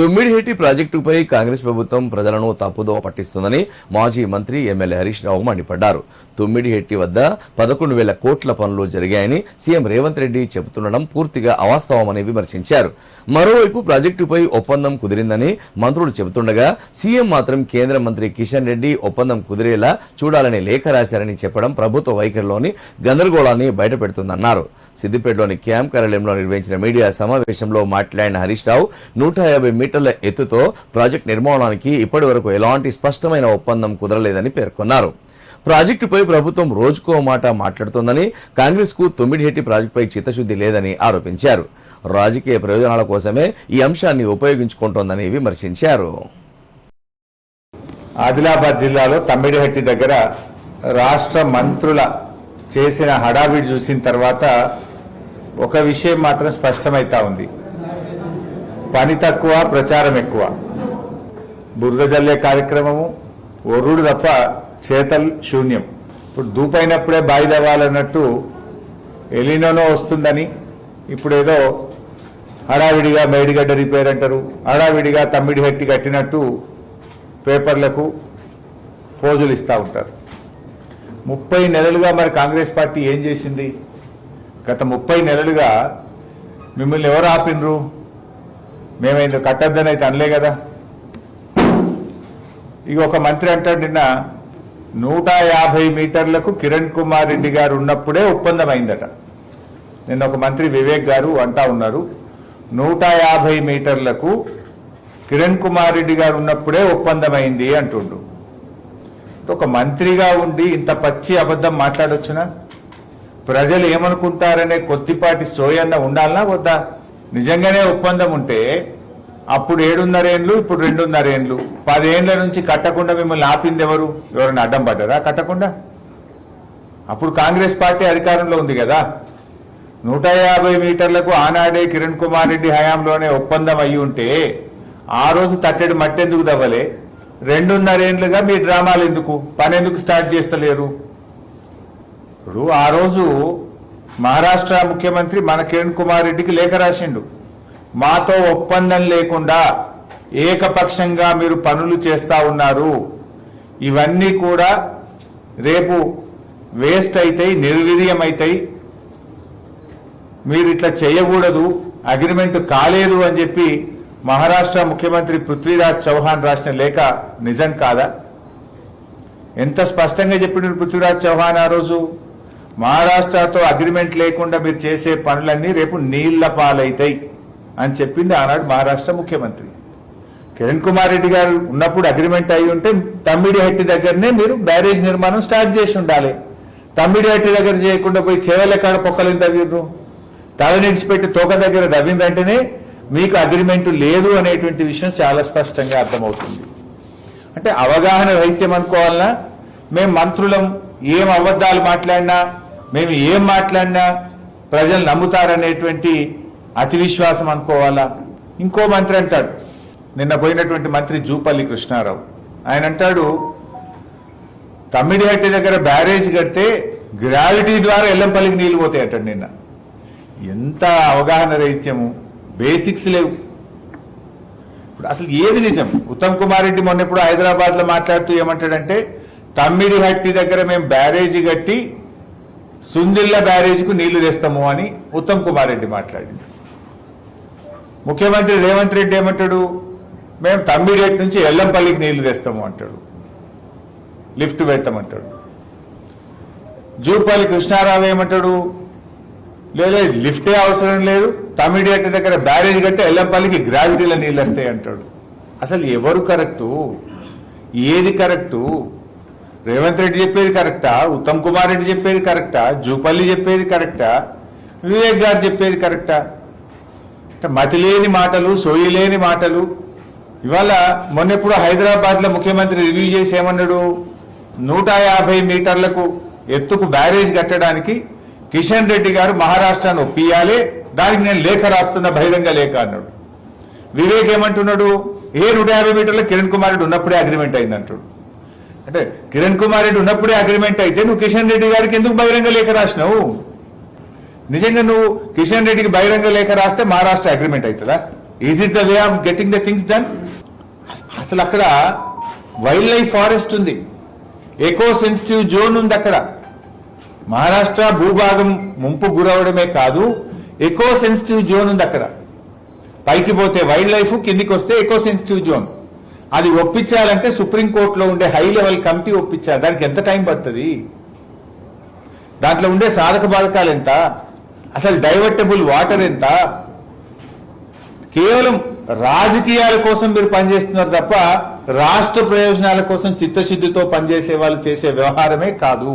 తుమ్మిడిహెట్టి ప్రాజెక్టుపై కాంగ్రెస్ ప్రభుత్వం ప్రజలను తప్పుదోవ పట్టిస్తుందని మాజీ మంత్రి ఎమ్మెల్యే హరీష్ రావు మండిపడ్డారు. తుమ్మిడిహెట్టి వద్ద 11,000 కోట్ల పనులు జరిగాయని సీఎం రేవంత్ రెడ్డి చెబుతుండడం పూర్తిగా అవాస్తవమని విమర్శించారు. మరోవైపు ప్రాజెక్టుపై ఒప్పందం కుదిరిందని మంత్రులు చెబుతుండగా సీఎం మాత్రం కేంద్ర మంత్రి కిషన్ రెడ్డి ఒప్పందం కుదిరేలా చూడాలని లేఖ రాశారని చెప్పడం ప్రభుత్వ వైఖరిలోని గందరగోళాన్ని బయటపెడుతుందన్నారు. సిద్దిపేటలోని క్యాంప్ కార్యాలయంలో నిర్వహించిన మీడియా సమావేశంలో మాట్లాడిన హరీష్ రావు 150 మీటర్ల ఎత్తుతో ప్రాజెక్టు నిర్మాణానికి ఇప్పటి వరకు ఎలాంటి స్పష్టమైన ఒప్పందం కుదరలేదని పేర్కొన్నారు. ప్రాజెక్టుపై ప్రభుత్వం రోజుకో మాట మాట్లాడుతోందని, కాంగ్రెస్ కు తుమ్మిడిహెట్టి ప్రాజెక్టుపై చిత్తశుద్ధి లేదని ఆరోపించారు. రాజకీయ ప్రయోజనాల కోసమే ఈ అంశాన్ని ఉపయోగించుకుంటోందని విమర్శించారు. ఆదిలాబాద్ జిల్లాలో తమ్మిడిహట్టి దగ్గర రాష్ట్ర మంత్రుల చేసిన హడావిడి చూసిన తర్వాత ఒక విషయం మాత్రం స్పష్టమైతా ఉంది. పని తక్కువ, ప్రచారం ఎక్కువ. బురద జల్లే కార్యక్రమము ఒర్రుడు తప్ప చేతల్ శూన్యం. ఇప్పుడు దూపైనప్పుడే బాయి తవ్వాలన్నట్టు ఎలినోనో వస్తుందని ఇప్పుడేదో హడావిడిగా మేడిగడ్డ రిపేర్ అంటారు, హడావిడిగా తమ్మిడిహట్టి కట్టినట్టు పేపర్లకు ఫోజులు ఇస్తూ ఉంటారు. 30 నెలలుగా మరి కాంగ్రెస్ పార్టీ ఏం చేసింది? గత 30 నెలలుగా మిమ్మల్ని ఎవరు ఆపినరు? మేమైంది కట్టద్దని అయితే అనలే కదా. ఇక ఒక మంత్రి అంటాడు, నిన్న 150 మీటర్లకు కిరణ్ కుమార్ రెడ్డి గారు ఉన్నప్పుడే ఒప్పందం అయిందట. నిన్న ఒక మంత్రి వివేక్ గారు అంటా ఉన్నారు, 150 మీటర్లకు కిరణ్ కుమార్ రెడ్డి గారు ఉన్నప్పుడే ఒప్పందం అయింది అంటుండు. ఒక మంత్రిగా ఉండి ఇంత పచ్చి అబద్ధం మాట్లాడొచ్చునా? ప్రజలు ఏమనుకుంటారనే కొద్దిపాటి సోయన్న ఉండాలనా వద్దా? నిజంగానే ఒప్పందం ఉంటే అప్పుడు 7.5 ఏళ్ళు, ఇప్పుడు 2.5 ఏళ్ళు, 10 ఏళ్ల నుంచి కట్టకుండా మిమ్మల్ని ఆపింది ఎవరు? ఎవరైనా అడ్డం పడ్డారా కట్టకుండా? అప్పుడు కాంగ్రెస్ పార్టీ అధికారంలో ఉంది కదా. 150 మీటర్లకు ఆనాడే కిరణ్ కుమార్ రెడ్డి హయాంలోనే ఒప్పందం అయ్యి ఉంటే ఆ రోజు తట్టడి మట్టెందుకు దవ్వలే? 2.5 ఏళ్లుగా మీ డ్రామాలు ఎందుకు? పని ఎందుకు స్టార్ట్ చేస్తలేరు? ఇప్పుడు ఆ రోజు మహారాష్ట్ర ముఖ్యమంత్రి మన కిరణ్ కుమార్ రెడ్డికి లేఖ రాసిండు, మాతో ఒప్పందం లేకుండా ఏకపక్షంగా మీరు పనులు చేస్తా ఉన్నారు, ఇవన్నీ కూడా రేపు వేస్ట్ అవుతాయి, నిర్వీర్యం అవుతాయి, మీరు ఇట్లా చేయకూడదు, అగ్రిమెంట్ కాలేదు అని చెప్పి మహారాష్ట్ర ముఖ్యమంత్రి పృథ్వీరాజ్ చౌహాన్ రాసిన లేఖ నిజం కాదా? ఎంత స్పష్టంగా చెప్పిన పృథ్వీరాజ్ చౌహాన్ ఆ రోజు, మహారాష్ట్రతో అగ్రిమెంట్ లేకుండా మీరు చేసే పనులన్నీ రేపు నీళ్ల పాలైతాయి అని చెప్పింది ఆనాడు మహారాష్ట్ర ముఖ్యమంత్రి. కిరణ్ కుమార్ రెడ్డి గారు ఉన్నప్పుడు అగ్రిమెంట్ అయి ఉంటే తమ్మిడిహట్టి దగ్గరనే మీరు బ్యారేజ్ నిర్మాణం స్టార్ట్ చేసి ఉండాలి. తమ్మిడిహట్టి దగ్గర చేయకుండా పోయి చేవల కాడ పొక్కలని తవ్విర్రు, తలనిడిచిపెట్టి తోక దగ్గర తవ్విందంటేనే మీకు అగ్రిమెంట్ లేదు అనేటువంటి విషయం చాలా స్పష్టంగా అర్థమవుతుంది. అంటే అవగాహన రహిత్యం అనుకోవాలన్నా, మేము మంత్రులం ఏం అబద్ధాలు మాట్లాడినా, మేము ఏం మాట్లాడినా ప్రజలు నమ్ముతారనేటువంటి అతి విశ్వాసం అనుకోవాలా? ఇంకో మంత్రి అంటాడు, నిన్న పోయినటువంటి మంత్రి జూపల్లి కృష్ణారావు, ఆయన అంటాడు తమ్మిడిహట్టి దగ్గర బ్యారేజ్ కడితే గ్రావిటీ ద్వారా ఎల్లంపల్లికి నీళ్లు పోతాయి అంటాడు. నిన్న ఎంత అవగాహన రహిత్యము, బేసిక్స్ లేవు. ఇప్పుడు అసలు ఏది నిజం? ఉత్తమ్ కుమార్ రెడ్డి మొన్న ఎప్పుడు హైదరాబాద్ లో మాట్లాడుతూ ఏమంటాడంటే, తమ్మిడిహట్టి దగ్గర మేము బ్యారేజీ కట్టి సుందిల్ల బ్యారేజీకు నీళ్లు తెస్తాము అని ఉత్తమ్ కుమార్ రెడ్డి మాట్లాడింది. ముఖ్యమంత్రి రేవంత్ రెడ్డి ఏమంటాడు, మేము తమ్మిడిహట్టి నుంచి ఎల్లంపల్లికి నీళ్లు తెస్తాము అంటాడు, లిఫ్ట్ పెడతామంటాడు. జూపల్లి కృష్ణారావు ఏమంటాడు, లేదా లిఫ్టే అవసరం లేదు, తమ్మిడిహట్టి దగ్గర బ్యారేజ్ కట్టి ఎల్లంపల్లికి గ్రావిటీలో నీళ్ళు వస్తాయి అంటాడు. అసలు ఎవరు కరెక్టు? ఏది కరెక్టు? రేవంత్ రెడ్డి చెప్పేది కరెక్టా? ఉత్తమ్ కుమార్ రెడ్డి చెప్పేది కరెక్టా? జూపల్లి చెప్పేది కరెక్టా? వివేక్ గారు చెప్పేది కరెక్టా? మతిలేని మాటలు, సోయిలేని మాటలు. ఇవాళ మొన్నెప్పుడు హైదరాబాద్ లో ముఖ్యమంత్రి రివ్యూ చేసి ఏమన్నాడు, 150 మీటర్లకు ఎత్తుకు బ్యారేజ్ కట్టడానికి కిషన్ రెడ్డి గారు మహారాష్ట్రను ఒప్పియాలి, దానికి నేను లేఖ రాస్తున్న బహిరంగ లేఖ అన్నాడు. వివేక్ ఏమంటున్నాడు, 150 మీటర్ల కిరణ్ కుమార్ రెడ్డి ఉన్నప్పుడే అగ్రిమెంట్ అయింది అంటాడు. అంటే కిరణ్ కుమార్ రెడ్డి ఉన్నప్పుడే అగ్రిమెంట్ అయితే నువ్వు కిషన్ రెడ్డి గారికి ఎందుకు బహిరంగ లేఖ రాసినావు? నిజంగా నువ్వు కిషన్ రెడ్డికి బహిరంగ లేఖ రాస్తే మహారాష్ట్ర అగ్రిమెంట్ అవుతుందా? Is it the way of getting the things done? అసలు అక్కడ వైల్డ్ లైఫ్ ఫారెస్ట్ ఉంది, ఎకో సెన్సిటివ్ జోన్ ఉంది. అక్కడ మహారాష్ట్ర భూభాగం ముంపు గురవడమే కాదు, ఎకో సెన్సిటివ్ జోన్ ఉంది. అక్కడ పైకి పోతే వైల్డ్ లైఫ్, కిందికి వస్తే ఎకో సెన్సిటివ్ జోన్. అది ఒప్పించాలంటే సుప్రీంకోర్టులో ఉండే హై లెవెల్ కమిటీ ఒప్పించాలి. దానికి ఎంత టైం పడుతుంది? దాంట్లో ఉండే సాధక బాధకాలు ఎంత? అసలు డైవర్టబుల్ వాటర్ ఎంత? కేవలం రాజకీయాల కోసం మీరు పనిచేస్తున్నారు తప్ప రాష్ట్ర ప్రయోజనాల కోసం చిత్తశుద్ధితో పనిచేసే వాళ్ళు చేసే వ్యవహారమే కాదు.